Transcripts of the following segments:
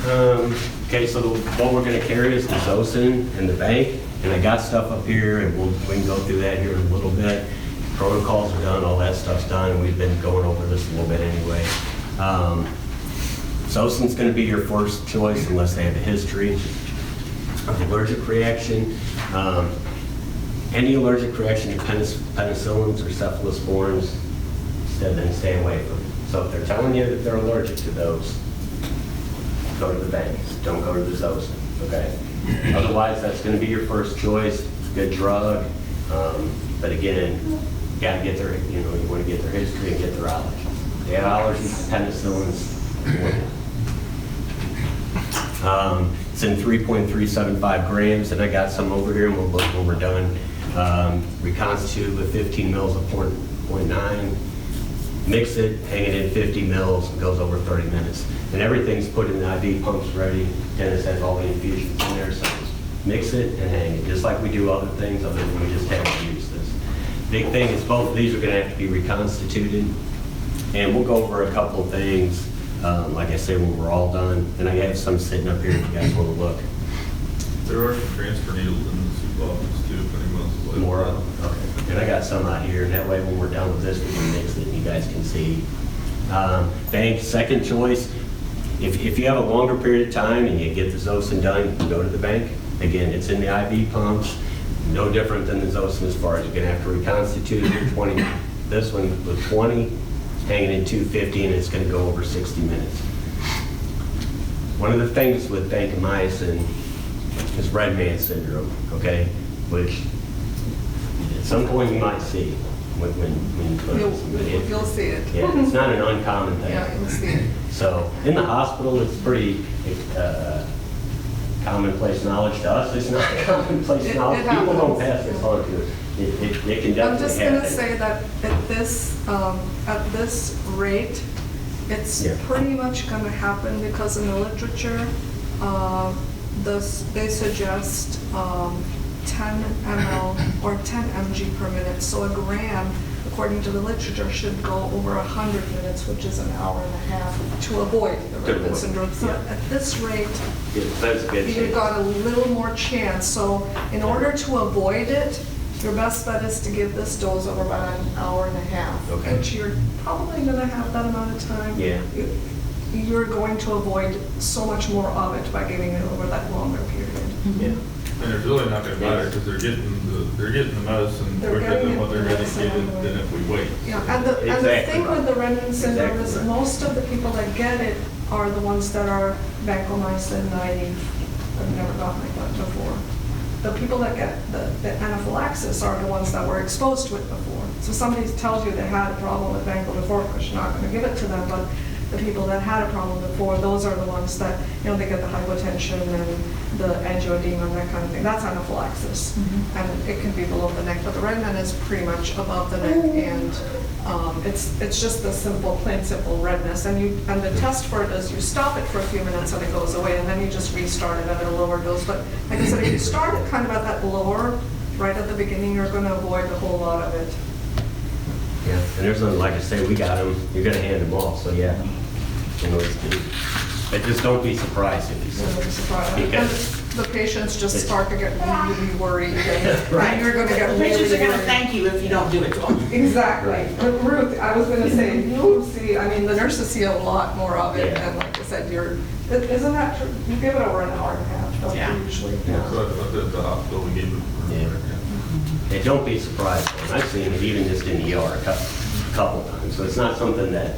Okay, so what we're gonna carry is the Zosyn and the bank, and I got stuff up here, and we can go through that here in a little bit. Protocols are done, all that stuff's done, and we've been going over this a little bit anyway. Zosyn's gonna be your first choice unless they have a history of allergic reaction. Any allergic reaction to penicillins or cephalosporins, then stay away from them. So if they're telling you that they're allergic to those, go to the bank. Don't go to the Zosyn, okay? Otherwise, that's going to be your first choice. Good drug, but again, you got to get their, you want to get their history and get their allergies. If they have allergies to penicillins, it's in 3.375 grams, and I got some over here, and we'll look when we're done. Reconstitute with 15 mils of 0.9. Mix it, hang it in 50 mils, it goes over 30 minutes. And everything's put in the IV pumps ready. Dennis has all the infusions in there, so just mix it and hang it, just like we do other things, other than we just haven't used this. Big thing is both of these are gonna have to be reconstituted. And we'll go over a couple of things, like I say, when we're all done. And I have some sitting up here if you guys wanna look. There are some transfer needles in the soup office too, if anyone wants to. More of them? Okay. And I got some out here, and that way when we're done with this, we can mix it and you guys can see. Bank, second choice. If you have a longer period of time and you get the Zosyn done, you can go to the bank. Again, it's in the IV pumps, no different than the Zosyn as far as you're gonna have to reconstitute it. 20, this one with 20, hanging in 250, and it's gonna go over 60 minutes. One of the things with vancomycin is red man syndrome, okay? Which at some point you might see when you put it. You'll see it. Yeah, it's not an uncommon thing. Yeah, you'll see it. So in the hospital, it's pretty commonplace knowledge to us. It's not commonplace knowledge. People don't pass this on to us. It can definitely happen. I'm just going to say that at this rate, it's pretty much going to happen because in the literature, they suggest 10 ml or 10 mg per minute. So a gram, according to the literature, should go over 100 minutes, which is an hour and a half, to avoid the red man syndrome. So at this rate, you've got a little more chance. So in order to avoid it, your best bet is to give this dose over about an hour and a half, which you're probably going to have that amount of time. Yeah. You're going to avoid so much more of it by giving it over that longer period. Yeah. And it's really not going to matter because they're getting the medicine quicker than what they're going to get than if we wait. Yeah, and the thing with the red man syndrome is most of the people that get it are the ones that are vancomycin naive. I've never gotten it before. The people that get the anaphylaxis are the ones that were exposed to it before. So somebody tells you they had a problem with vanco before, of course you're not going to give it to them, but the people that had a problem before, those are the ones that, they get the hypotension and the angioedema and that kind of thing. That's anaphylaxis. And it can be below the neck, but the red man is pretty much above the neck, and it's just the plain simple redness. And the test for it is you stop it for a few minutes and it goes away, and then you just restart it at a lower dose. But like I said, if you start it kind of at that lower, right at the beginning, you're going to avoid a whole lot of it. Yeah, and there's nothing, like I say, we got them, you're going to hand them off, so yeah. But just don't be surprised if you see it. Because the patients just start to get really worried, and you're going to get really worried. Patients are going to thank you if you don't do it to them. Exactly. But Ruth, I was going to say, you see, the nurses see a lot more of it, and like I said, isn't that true? You give it over an hour and a half, don't you usually? Yeah. So at the hospital, we gave it. Yeah, don't be surprised. I've seen it even just in the ER a couple times, so it's not something that,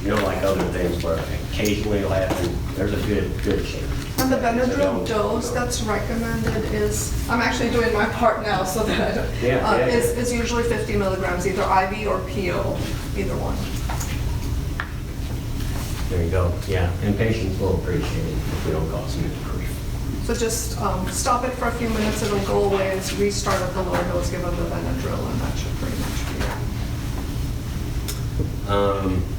like other things where occasionally it'll happen. There's a good chance. And the Benadryl dose that's recommended is, I'm actually doing my part now so that is usually 50 milligrams, either IV or PO, either one. There you go. Yeah, and patients will appreciate it if we don't cause them any grief. So just stop it for a few minutes, it'll go away, and restart at the lower dose, give them the Benadryl, and that should pretty much be it.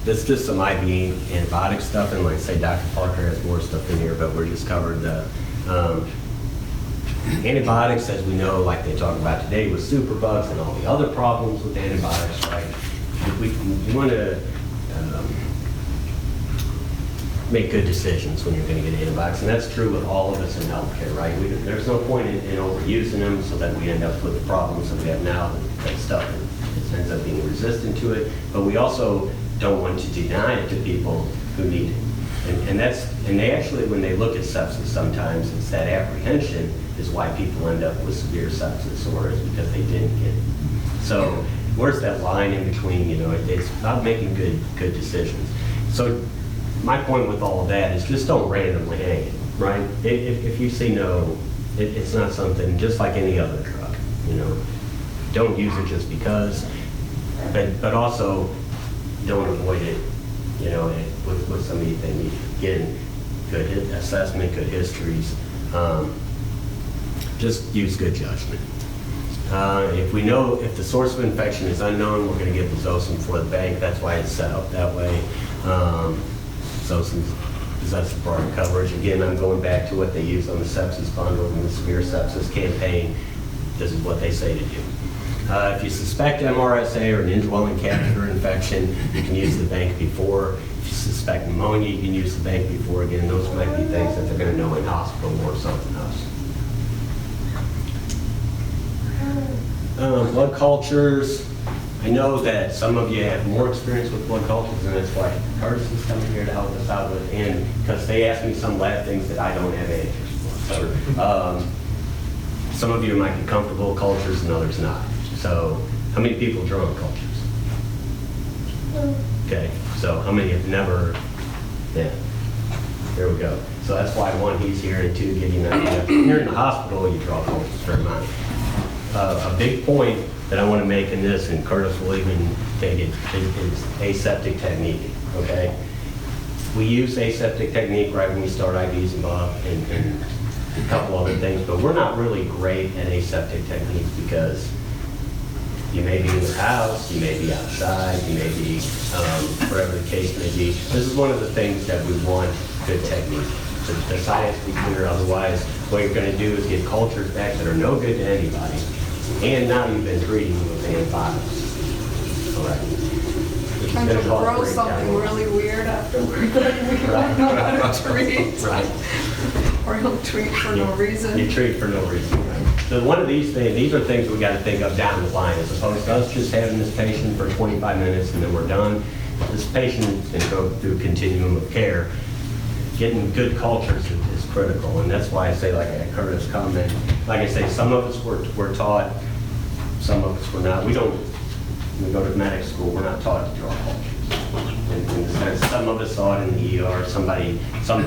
This is just some IV antibiotic stuff, and like I say, Dr. Parker has more stuff in here, but we're just covered the antibiotics, as we know, like they talk about today with superbugs and all the other problems with antibiotics, right? You want to make good decisions when you're going to get antibiotics. And that's true with all of us in healthcare, right? There's no point in overusing them so that we end up with the problems that we have now, that stuff that ends up being resistant to it. But we also don't want to deny it to people who need it. And they actually, when they look at sepsis, sometimes it's that apprehension is why people end up with severe sepsis, or it's because they didn't get it. So where's that line in between? It's about making good decisions. So my point with all of that is just don't randomly hang it, right? If you say no, it's not something, just like any other drug, Don't use it just because, but also don't avoid it, with somebody they need. Again, good assessment, good histories. Just use good judgment. If we know if the source of infection is unknown, we're going to give the Zosyn for the bank. That's why it's set up that way. Zosyn possesses broad coverage. Again, I'm going back to what they use on the sepsis bundle and the severe sepsis campaign. This is what they say to do. If you suspect MRSA or an indwelling catheter infection, you can use the bank before. If you suspect pneumonia, you can use the bank before. Again, those might be things that they're going to know in hospital or something else. Blood cultures. I know that some of you have more experience with blood cultures, and that's why Curtis is coming here to help us out with, and because they asked me some lab things that I don't have answers for. So, some of you might be comfortable with cultures and others not. So how many people draw cultures? Okay, so how many have never? Yeah, there we go. So that's why one, he's here, and two, getting an idea. When you're in the hospital, you draw cultures for mine. A big point that I want to make in this, and Curtis will even take it, is aseptic technique, okay? We use aseptic technique right when we start IVs and a couple other things, but we're not really great at aseptic techniques because you may be in your house, you may be outside, you may be, whatever the case may be. This is one of the things that we want good technique. So the science be clear, otherwise what you're going to do is get cultures back that are no good to anybody, and now you've been treating them with antibiotics. All right. Which is And gonna to cause grow breakdown. something really weird afterward that we don't know how to treat. Right. Or you'll treat for no reason. You treat for no reason, right? So one of these things, these are things we got to think of down the line, as opposed to us just having this patient for 25 minutes and then we're done. This patient can go through a continuum of care. Getting good cultures is critical, and that's why I say, like I had Curtis comment, like I say, some of us were taught, some of us were not. We go to medic school, we're not taught to draw cultures. In the sense, some of us saw it in the ER, some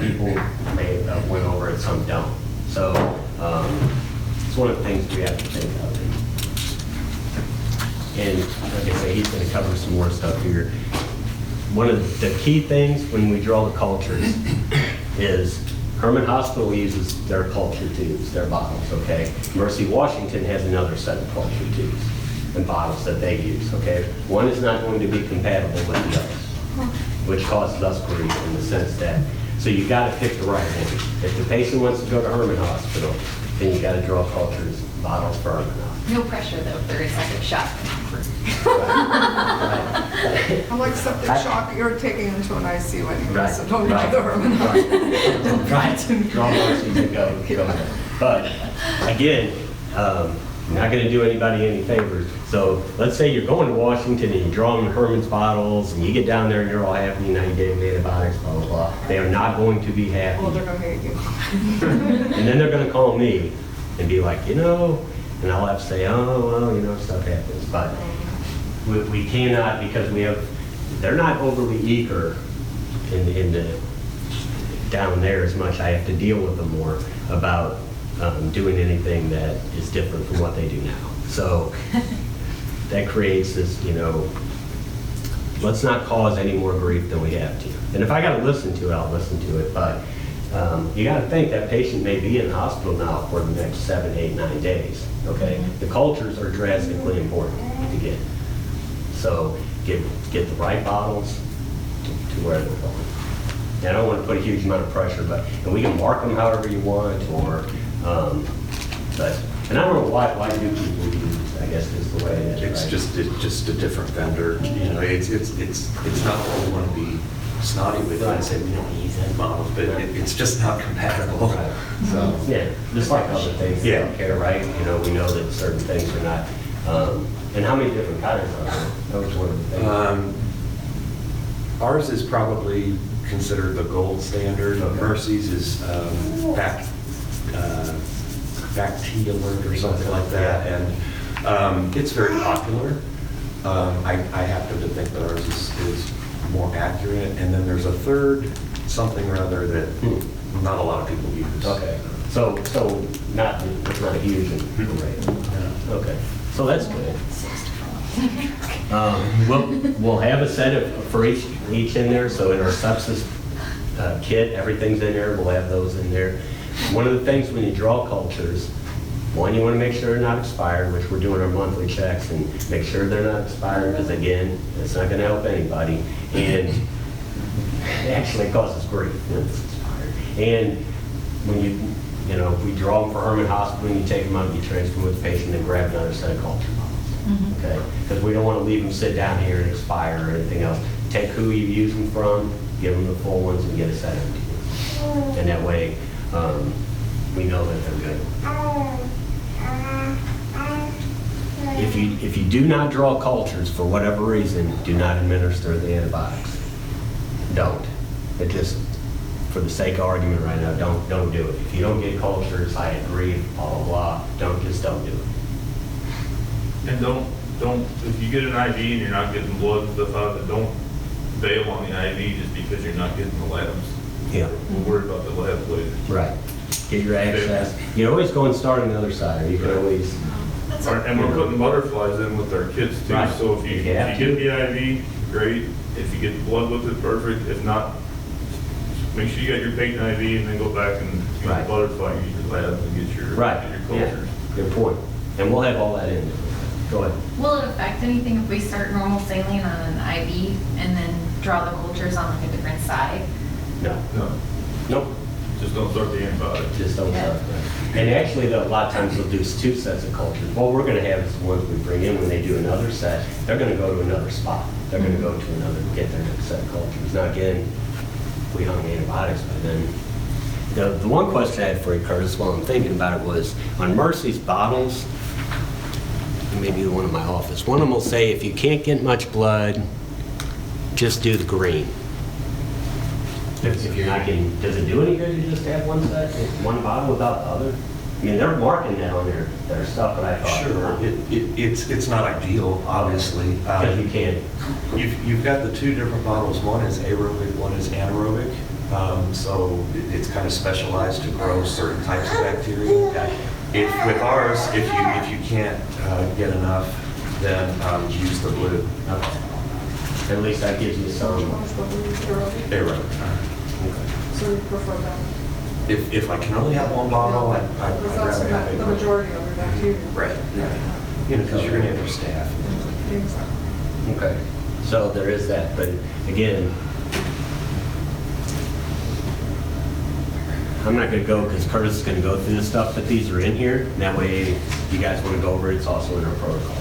people may have went over it, some don't. So it's one of the things we have to think of. And like I say, he's going to cover some more stuff here. One of the key things when we draw the cultures is Herman Hospital uses their culture tubes, their bottles, okay? Mercy Washington has another set of culture tubes and bottles that they use, okay? One is not going to be compatible with the other, which causes us grief in the sense that, so you got to pick the right one. If the patient wants to go to Herman Hospital, then you got to draw cultures, bottles for Herman Hospital. No pressure though for a second shot. Right. I'm like septic shock, you're taking him to an ICU anyway, Right. so don't Right. go the Herman. Don't try to. Draw mercies and go. But again, you're not going to do anybody any favors. So let's say you're going to Washington and you draw them Herman's bottles and you get down there and you're all happy, now you gave them antibiotics, blah, blah, blah. They are not going to be happy. Well, they're gonna hate you. And then they're going to call me and be like, and I'll have to say, oh, well, stuff happens. But we cannot, because they're not overly eager in the down there as much. I have to deal with them more about doing anything that is different from what they do now. So that creates this, let's not cause any more grief than we have to. And if I got to listen to it, I'll listen to it. But you got to think that patient may be in the hospital now for the next 7, 8, 9 days. Okay, the cultures are drastically important to get. So get the right bottles to where they're going. And I don't want to put a huge amount of pressure, and we can mark them however you want, or and I don't know why do people use, I guess is the way it is. It's right? just a different vendor. It's not that we want to be snotty with it and say, we don't use that bottles, but it's just not compatible. Right. So, Yeah, just like other things, Yeah. they don't care, right? You know, we know that certain things are not, and how many different kinds are there? That was one of the things. ours is probably considered the gold standard. Okay. Mercy's is Bactigular or something like that, and it's very popular. I happen to think that ours is more accurate, and then there's a third something or other that not a lot of people use. Okay, so it's not a huge rate. Okay, so that's good. We'll have a set for each in there, so in our sepsis kit, everything's in there, we'll have those in there. One of the things when you draw cultures, one, you want to make sure they're not expired, which we're doing our monthly checks, and make sure they're not expired, because again, it's not going to help anybody, and it actually causes grief when it's expired. And when if we draw them for Herman Hospital, and you take them out, you transfer them with the patient, and grab another set of culture bottles. Okay? Because we don't want to leave them sit down here and expire or anything else. Take who you use them from, give them the full ones, and get a set of empty ones. And that way, we know that they're good. If you do not draw cultures for whatever reason, do not administer the antibiotics. Don't. It just, for the sake of argument right now, don't do it. If you don't get cultures, I agree, blah, blah, blah, don't do it. And don't, if you get an IV and you're not getting blood and stuff out, then don't bail on the IV just because you're not getting the labs. Yeah. We'll worry about the labs later. Right. Get your access. You can always go and start on the other side, or you can always, And we're putting butterflies in with our kids too, Right. so if you If you have get the IV, great. If you get blood with it, perfect. If not, make sure you got your patent IV and then go back and use the Right. butterfly, use your labs and get your right. your Yeah. cultures. Good point. And we'll have all that in there. Go ahead. Will it affect anything if we start normal saline on an IV and then draw the cultures on like a different side? No. No, Nope. just don't start the antibiotics. Just don't Yeah. start that. And actually, though, a lot of times they'll do 2 sets of cultures. What we're going to have is the ones we bring in when they do another set. They're going to go to another spot. They're going to go to another, get their next set of cultures. Now, again, we hung antibiotics by then. The one question I had for you, Curtis, while I'm thinking about it was, on Mercy's bottles, maybe the one in my office, one of them will say, if you can't get much blood, just do the green. If you're not getting, does it do any good to just have one set, one bottle without the other? I mean, they're marking that on their stuff, but I thought. Sure, it's not ideal, obviously. Because you can't. You've got the 2 different bottles. One is aerobic, one is anaerobic. So it's kind of specialized to grow certain types of bacteria. With ours, if you can't get enough, then use the blue. Okay. At least that gives you some. Aerobic. So you prefer that? If I can only have one bottle, I'd Because that's rather have it. the majority of your bacteria. Right. Because you're going to have your staff. Exactly. Okay. So there is that, but again, I'm not gonna go because Curtis is gonna go through this stuff, but these are in here. And that way, if you guys wanna go over it, it's also in our protocol.